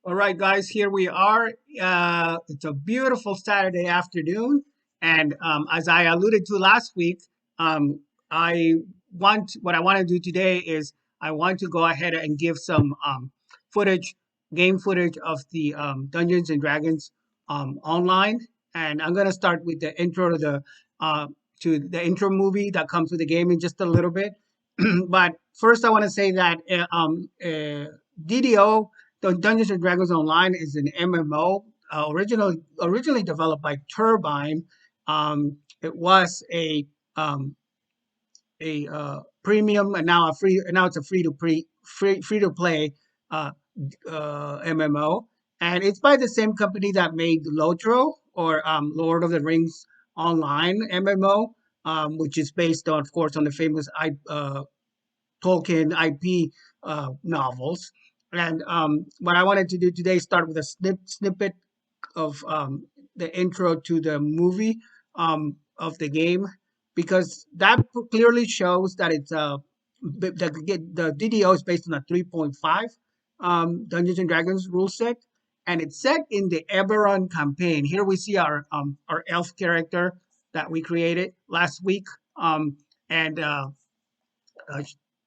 All right, guys, here we are. It's a beautiful Saturday afternoon. And as I alluded to last week, um, what I want to do today is I want to go ahead and give some footage, game footage of the Dungeons and Dragons online. And I'm going to start with the intro to the intro movie that comes with the game in just a little bit. But first, I want to say that DDO, the Dungeons and Dragons Online, is an MMO originally developed by Turbine. It was um, a premium and now a free and now it's a free to play uh, MMO, and it's by the same company that made Lotro or Lord of the Rings Online MMO, which is based on, of course, on the famous Tolkien IP novels. And what I wanted to do today is start with a snippet of the intro to the movie of the game, because that clearly shows that the DDO is based on a 3.5 Dungeons and Dragons rule set, and it's set in the Eberron campaign. Here we see our elf character that we created last week, and uh,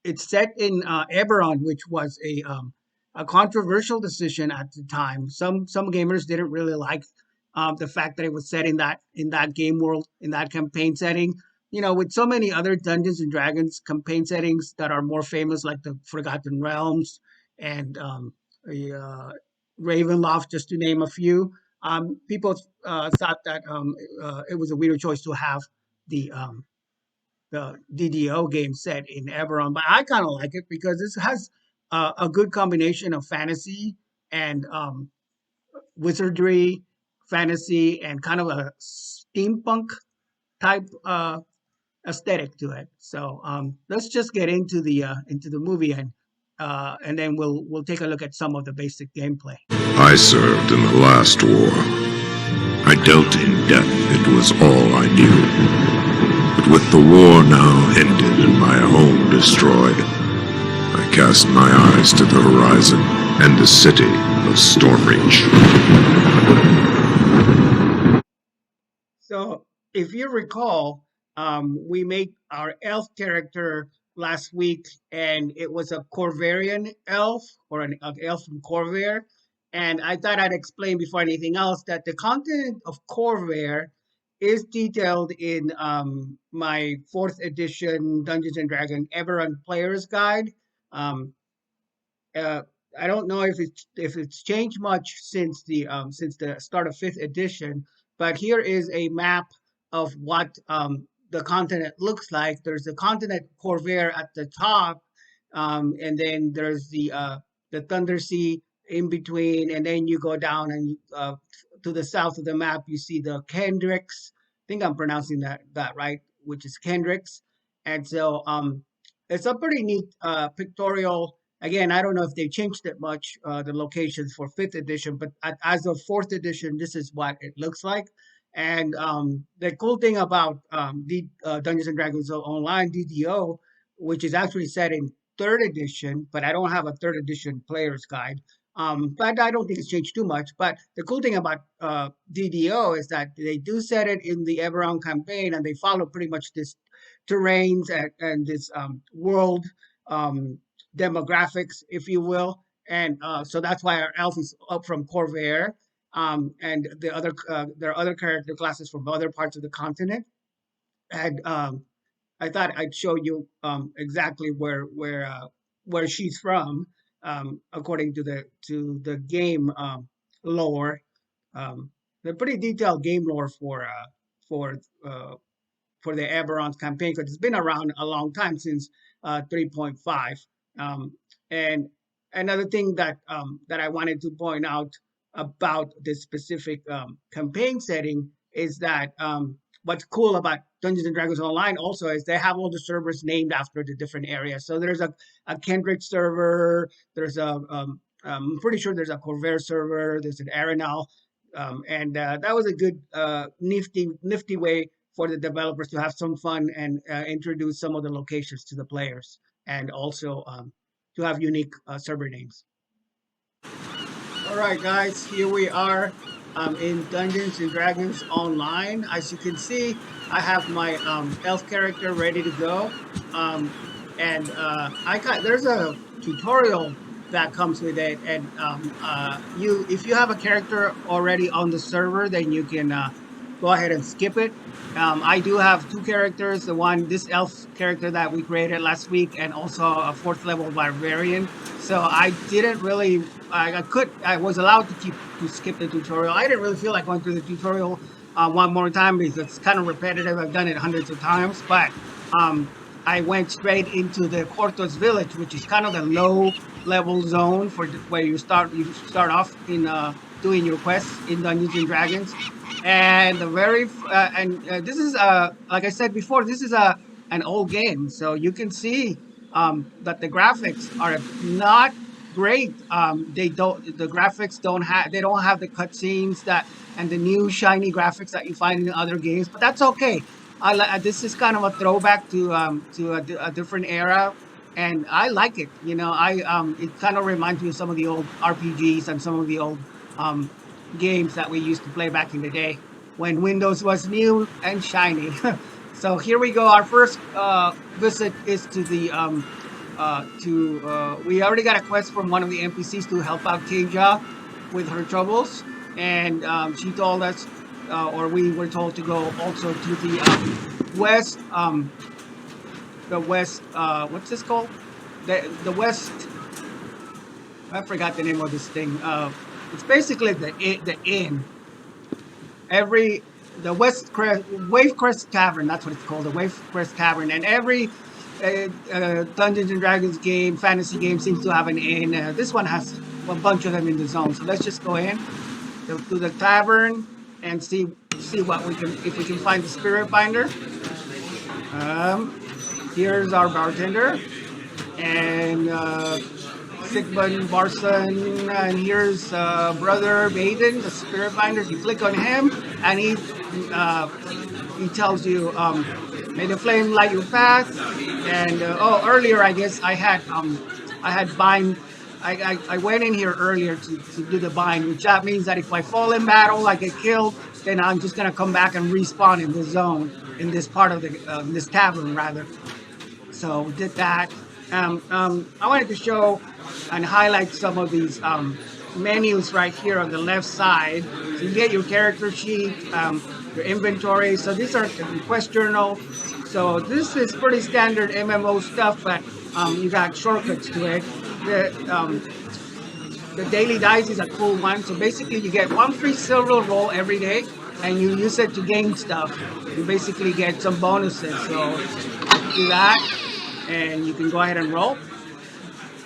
it's set in Eberron, which was a controversial decision at the time. Some gamers didn't really like the fact that it was set in that game world, in that campaign setting. You know, with so many other Dungeons and Dragons campaign settings that are more famous, like the Forgotten Realms and the Ravenloft, just to name a few. People thought that it was a weird choice to have the DDO game set in Eberron, but I kind of like it because this has a good combination of fantasy and wizardry, fantasy, and kind of a steampunk type aesthetic to it. So let's just get into the movie, and then we'll take a look at some of the basic gameplay. I served in the last war. I dealt in death, it was all I knew. But with the war now ended and my home destroyed, I cast my eyes to the horizon and the city of Stormreach. So, if you recall, we made our elf character last week, and it was a Corvarian elf or an elf from Corvair. And I thought I'd explain before anything else that the content of Corvair is detailed in my fourth edition Dungeons and Dragons Eberron Player's Guide. Um, uh, I don't know if it's changed much since the start of fifth edition, but here is a map of what the continent looks like. There's the continent Corvair at the top, and then there's the Thunder Sea in between, and then you go down and to the south of the map you see the Kendricks. I think I'm pronouncing that right, which is Kendricks, and so it's a pretty neat pictorial. Again, I don't know if they changed it much, the locations for fifth edition, but as of fourth edition, this is what it looks like. And the cool thing about the Dungeons and Dragons Online DDO, which is actually set in third edition, but I don't have a third edition player's guide. But I don't think it's changed too much. But the cool thing about DDO is that they do set it in the Eberron campaign, and they follow pretty much this terrains and this world um, demographics, if you will. And so that's why our elf is up from Corvair, and there are other character classes from other parts of the continent. And I thought I'd show you exactly where she's from, according to the game lore. Um, the pretty detailed game lore for uh, for the Eberron's campaign, because it's been around a long time, since 3.5. Um, and another thing that I wanted to point out about this specific campaign setting is that what's cool about Dungeons and Dragons Online also is they have all the servers named after the different areas. So there's a Kendrick server, there's I'm pretty sure there's a Corvair server, there's an Arenal, and that was a good nifty way for the developers to have some fun and introduce some of the locations to the players, and also to have unique server names. All right, guys, here we are in Dungeons and Dragons Online. As you can see, I have my elf character ready to go. Um, and I got there's a tutorial that comes with it. And you, if you have a character already on the server, then you can go ahead and skip it. I do have two characters, this elf character that we created last week, and also a fourth level barbarian. So I didn't really I was allowed to skip the tutorial. I didn't really feel like going through the tutorial one more time because it's kind of repetitive. I've done it hundreds of times, but um, I went straight into the Cortos village, which is kind of the low level zone where you start off in doing your quests in Dungeons and Dragons. And this is like I said before, this is a an old game, so you can see that the graphics are not great. The graphics don't have the cutscenes that and the new shiny graphics that you find in other games, but that's okay. This is kind of a throwback to a different era, and I like it. It kind of reminds me of some of the old RPGs and some of the old um games that we used to play back in the day when Windows was new and shiny. So here we go. Our first visit is to the we already got a quest from one of the NPCs to help out Teja with her troubles, and she told us, or we were told to go also to west, the west. What's this called? The west. I forgot the name of this thing. It's basically the inn. Every the Wave Crest Tavern. That's what it's called, the Wave Crest Tavern. And every Dungeons and Dragons game, fantasy game, seems to have an inn. This one has a bunch of them in the zone. So let's just go in to the tavern and see what we can if we can find the spirit binder. Here's our bartender and Sigmund Barson, and here's Brother Baden, the spirit binder. You click on him, and he tells you, "May the flame light your path." And earlier I guess I had bind. I went in here earlier to do the bind, which that means that if I fall in battle, I get killed, then I'm just gonna come back and respawn in this zone, in this part of this tavern rather. So we did that. I wanted to show and highlight some of these menus right here on the left side. So you get your character sheet, your inventory. So these are the quest journal. So this is pretty standard MMO stuff, but you got shortcuts to it. The daily dice is a cool one. So basically you get one free silver roll every day, and you use it to gain stuff. You basically get some bonuses. So do that, and you can go ahead and roll.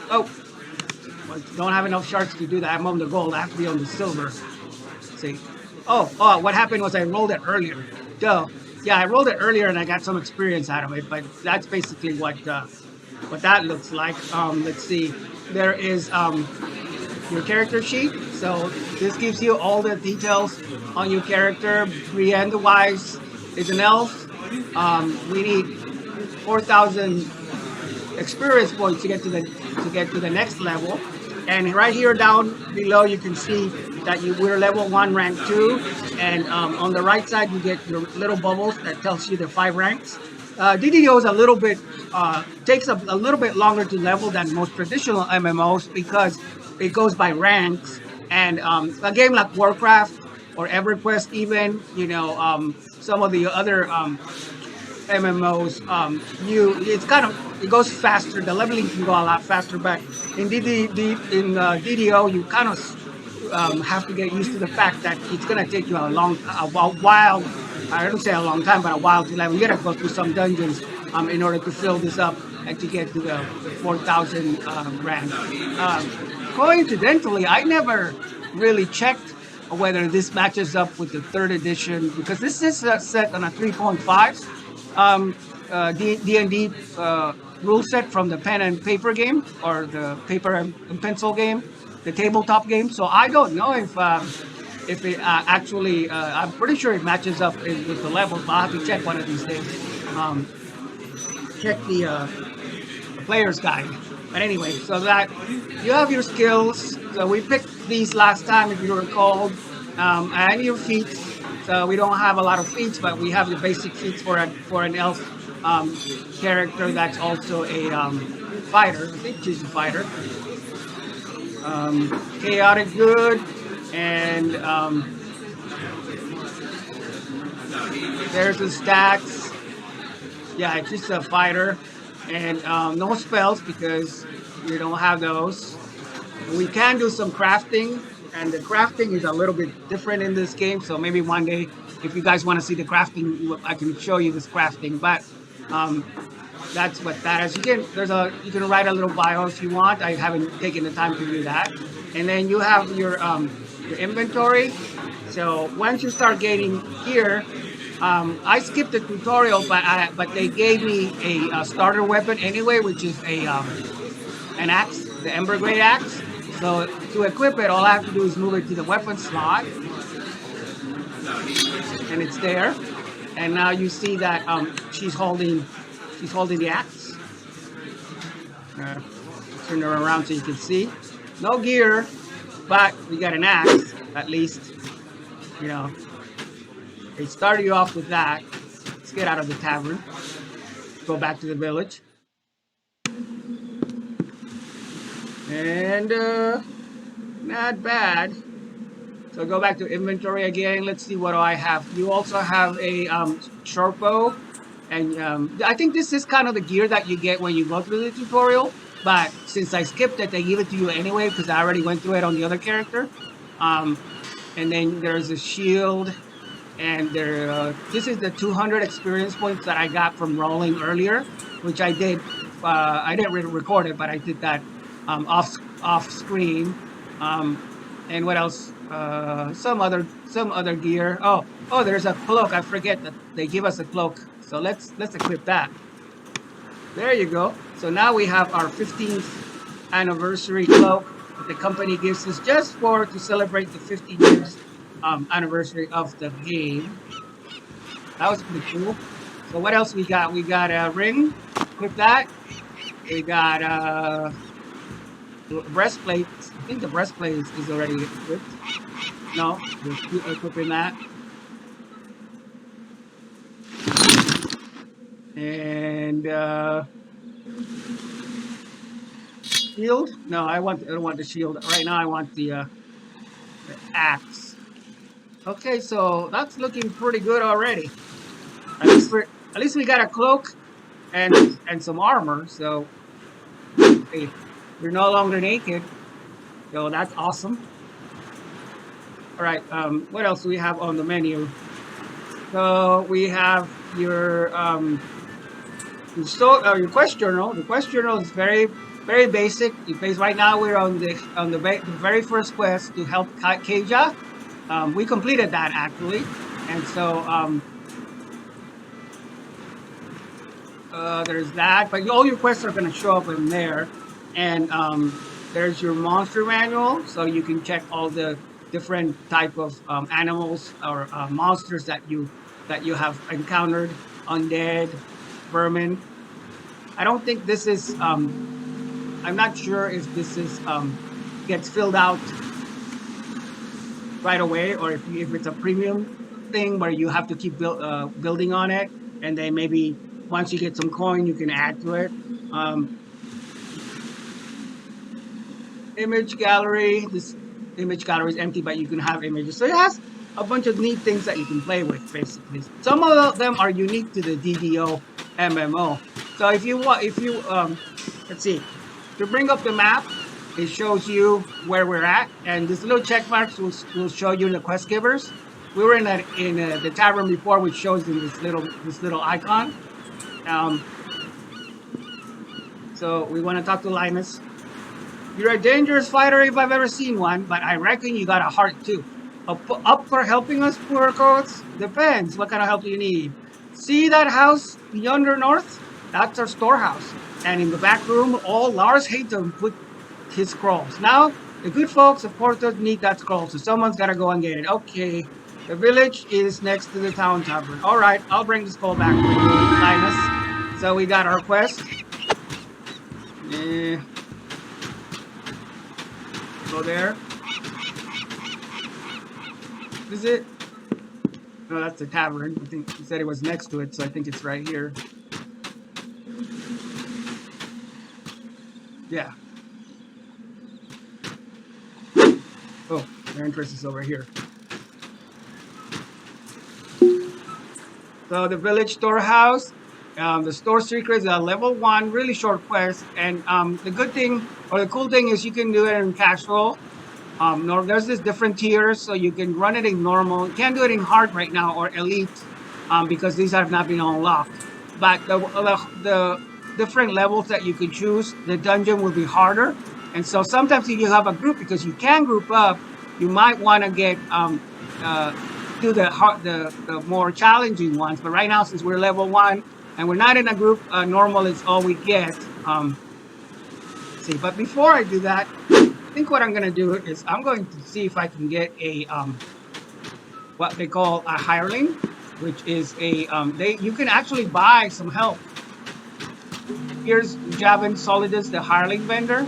Oh, well, don't have enough shards to do that. I'm on the gold. I have to be on the silver. See? Oh, what happened was I rolled it earlier. Duh. Yeah, I rolled it earlier and I got some experience out of it. But that's basically what that looks like. Let's see. There is your character sheet. So this gives you all the details on your character. Brienne the Wise is an elf. We need 4,000 experience points to get to the next level. And right here down below you can see that we're level 1 rank 2, and on the right side you get your little bubbles that tells you the 5 ranks. DDO is a little bit takes a little bit longer to level than most traditional MMOs because it goes by ranks, and a game like Warcraft or EverQuest even, some of the other MMOs, it goes faster. The leveling can go a lot faster, but in DDO, you kind of have to get used to the fact that it's gonna take you a while. I don't say a long time, but a while to level. You gotta go through some dungeons in order to fill this up and to get to the 4,000 rank. Coincidentally, I never really checked whether this matches up with the 3rd edition because this is set on a 3.5. D&D rule set from the pen and paper game or the paper and pencil game, the tabletop game. So I don't know if it actually. I'm pretty sure it matches up with the levels, but I'll have to check one of these days. Check the player's guide. But anyway, so that you have your skills. So we picked these last time, if you recall, and your feats. So we don't have a lot of feats, but we have the basic feats for an elf character that's also a fighter. I think she's a fighter. Chaotic good, and there's the stats. Yeah, it's just a fighter, and no spells because we don't have those. We can do some crafting, and the crafting is a little bit different in this game. So maybe one day, if you guys want to see the crafting, I can show you this crafting. But that's what that is. You can write a little bio if you want. I haven't taken the time to do that. And then you have your inventory. So once you start getting gear, I skipped the tutorial, but they gave me a starter weapon anyway, which is an axe, the Ember Great Axe. So to equip it, all I have to do is move it to the weapon slot, and it's there. And now you see that she's holding the axe. Turn her around so you can see. No gear, but we got an axe at least. You know, they started you off with that. Let's get out of the tavern. Go back to the village. And not bad. So go back to inventory again. Let's see what do I have. You also have a short bow, and I think this is kind of the gear that you get when you go through the tutorial. But since I skipped it, they give it to you anyway because I already went through it on the other character. And then there's a shield, and this is the 200 experience points that I got from rolling earlier, which I did. I didn't record it, but I did that off screen. And what else? Some other gear. Oh, there's a cloak. I forget that they give us a cloak. So let's equip that. There you go. So now we have our 15th anniversary cloak that the company gives us just to celebrate the 15 years anniversary of the game. That was pretty cool. So what else we got? We got a ring. Equip that. We got breastplate. I think the breastplate is already equipped. No, we're equipping that. And shield? No, I don't want the shield. Right now I want the axe. Okay, so that's looking pretty good already. At least we got a cloak and some armor, so hey, we're no longer naked. So that's awesome. All right, what else do we have on the menu? So we have your quest journal. The quest journal is very basic. Right now we're on the very first quest to help Keija. We completed that actually, and so there's that. But all your quests are going to show up in there, and there's your monster manual, so you can check all the different type of animals or monsters that you have encountered, undead, vermin. I don't think this is. I'm not sure if this is gets filled out right away, or if it's a premium thing where you have to keep building on it, and then maybe once you get some coin, you can add to it. Image gallery. This image gallery is empty, but you can have images. So it has a bunch of neat things that you can play with, basically. Some of them are unique to the DDO MMO. So if you let's see, to bring up the map, it shows you where we're at, and this little check marks will show you the quest givers. We were in the tavern before, which shows in this little icon. So we want to talk to Linus. You're a dangerous fighter if I've ever seen one, but I reckon you got a heart too. Up for helping us, poor coats? Depends. What kind of help do you need? See that house yonder north? That's our storehouse. And in the back room, all Lars Hayton put his scrolls. Now, the good folks, of course, don't need that scroll, so someone's got to go and get it. Okay, the village is next to the town tavern. All right, I'll bring the scroll back for you, Linus. So we got our quest. Go there. Is it? No, that's the tavern. I think he said it was next to it, so I think it's right here. Yeah. Oh, their entrance is over here. So the village storehouse, the store secret is a level 1, really short quest. And the good thing or the cool thing is you can do it in casual. There's this different tiers, so you can run it in normal. You can't do it in hard right now or elite because these have not been unlocked. But the different levels that you can choose, the dungeon will be harder. And so sometimes if you have a group, because you can group up, you might want to get do the more challenging ones. But right now, since we're level 1 and we're not in a group, normal is all we get. See, but before I do that, I think what I'm going to do is I'm going to see if I can get a what they call a hireling, which is a you can actually buy some help. Here's Javin Solidus, the hireling vendor,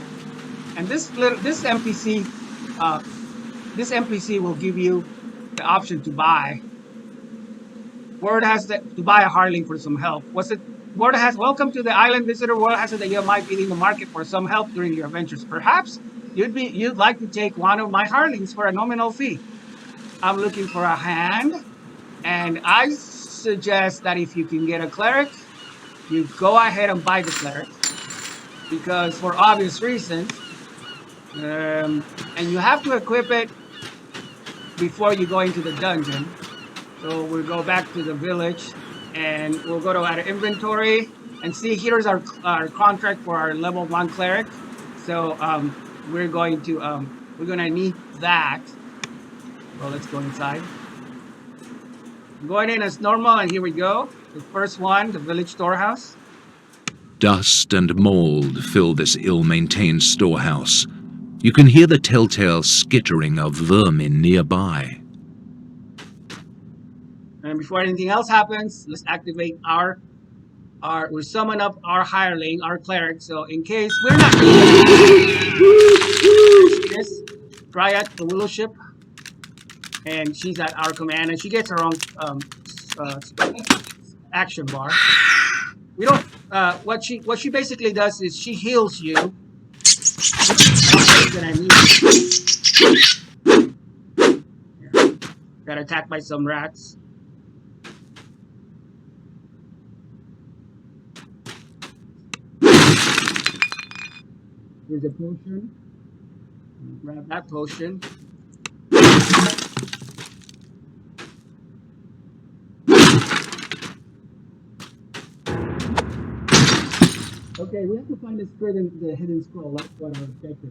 and this NPC will give you the option to buy. Word has to buy a hireling for some help. What's it? Word has welcome to the island visitor. Word has it that you might be in the market for some help during your adventures. Perhaps you'd like to take one of my hirelings for a nominal fee. I'm looking for a hand, and I suggest that if you can get a cleric, you go ahead and buy the cleric because for obvious reasons, and you have to equip it before you go into the dungeon. So we'll go back to the village and we'll go to our inventory and see here's our contract for our level 1 cleric. So we're going to need that. Well, let's go inside. I'm going in as normal, and here we go. The first one, the village storehouse. Dust and mold fill this ill-maintained storehouse. You can hear the telltale skittering of vermin nearby. And before anything else happens, let's activate we summon up our hireling, our cleric. So in case we're not this Triad, the willow ship, and she's at our command, and she gets her own action bar. We don't. What she basically does is she heals you. Got attacked by some rats. Here's a potion. Grab that potion. Okay, we have to find a spread in the hidden scroll. That's what our objective is.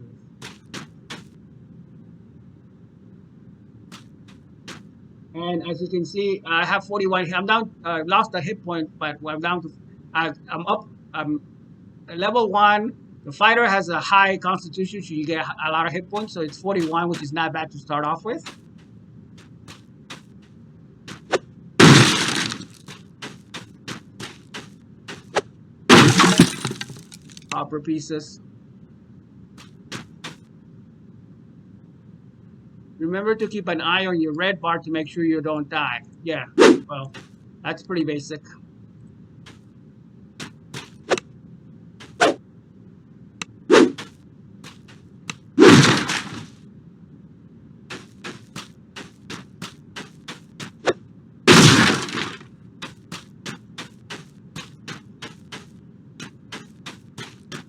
And as you can see, I have 41. I'm down. Lost a hit point, but I'm down to. I'm up. I'm level 1. The fighter has a high constitution, so you get a lot of hit points. So it's 41, which is not bad to start off with. Copper pieces. Remember to keep an eye on your red bar to make sure you don't die. Yeah, well, that's pretty basic.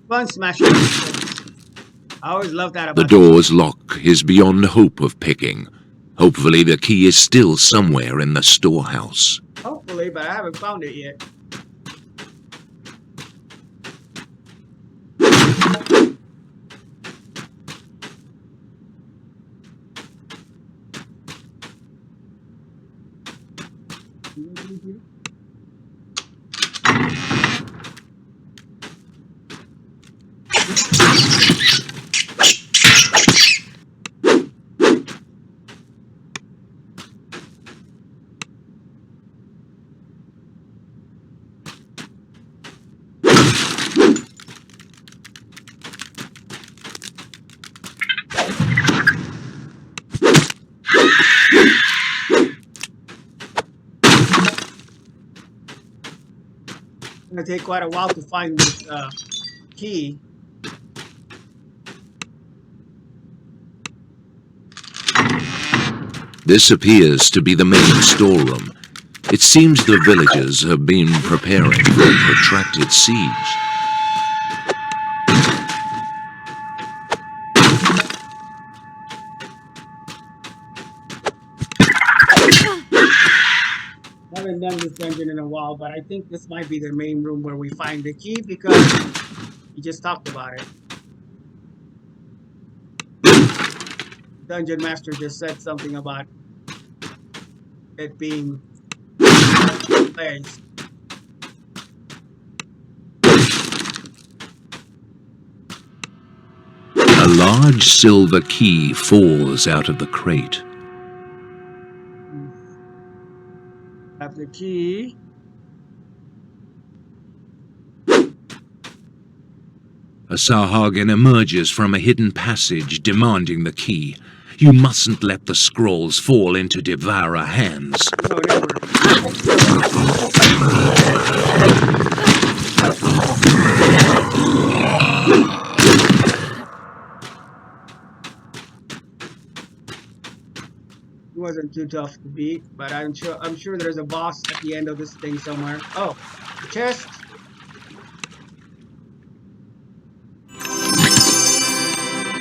Fun smashing. I always love that about The door's lock is beyond hope of picking. Hopefully the key is still somewhere in the storehouse. Hopefully, but I haven't found it yet. take quite a while to find this key. This appears to be the main storeroom. It seems the villagers have been preparing for a protracted siege. I haven't done this dungeon in a while, but I think this might be the main room where we find the key because we just talked about it. Dungeon Master just said something about it being placed. A large silver key falls out of the crate. Have the key. A Sahagin emerges from a hidden passage demanding the key. You mustn't let the scrolls fall into devourer hands. No, never. It wasn't too tough to beat, but I'm sure there's a boss at the end of this thing somewhere. Oh, chest.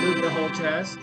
Loot the whole chest.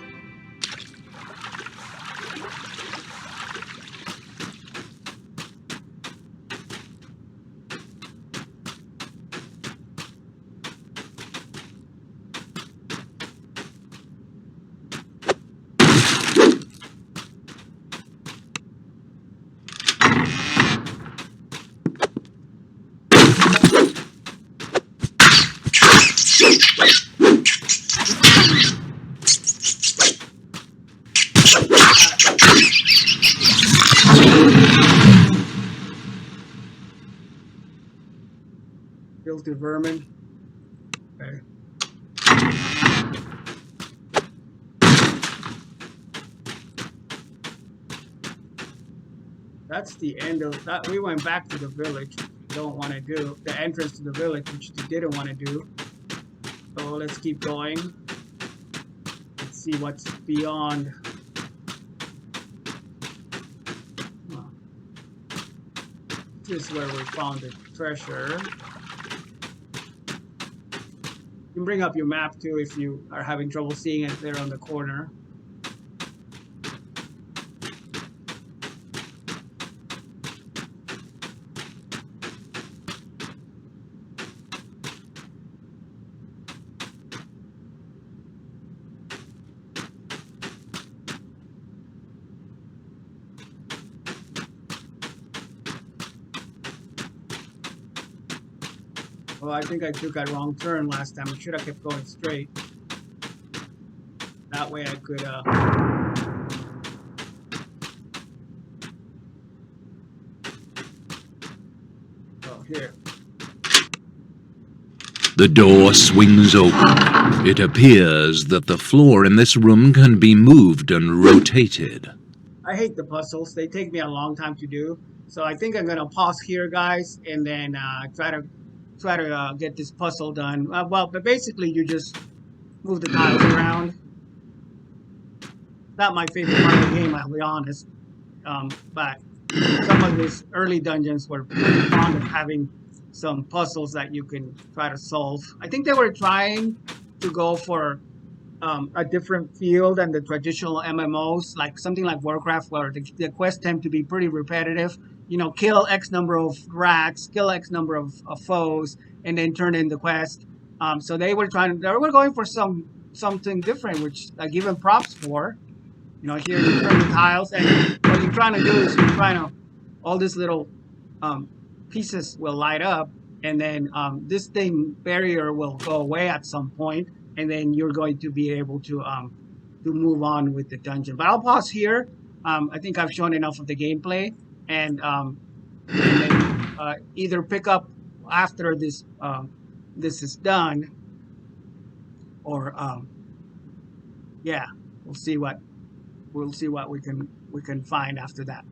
Filthy vermin. Okay. That's the end of that. We went back to the village, which we don't want to do. The entrance to the village, which we didn't want to do. So let's keep going. Let's see what's beyond. This is where we found the treasure. You can bring up your map too if you are having trouble seeing it there on the corner. Well, I think I took a wrong turn last time. I should have kept going straight. That way I could, oh, here. The door swings open. It appears that the floor in this room can be moved and rotated. I hate the puzzles. They take me a long time to do. So I think I'm gonna pause here, guys, and then try to get this puzzle done. Well, but basically you just move the tiles around. Not my favorite part of the game, I'll be honest. But some of these early dungeons were pretty fond of having some puzzles that you can try to solve. I think they were trying to go for a different feel than the traditional MMOs, like something like Warcraft, where the quests tend to be pretty repetitive. You know, kill X number of rats, kill X number of foes, and then turn in the quest. So they were going for something different, which I give them props for. You know, here you turn the tiles, and what you're trying to do is all these little pieces will light up, and then this barrier will go away at some point, and then you're going to be able to move on with the dungeon. But I'll pause here. I think I've shown enough of the gameplay, and then either pick up after this is done, or yeah, we'll see what we can find after that.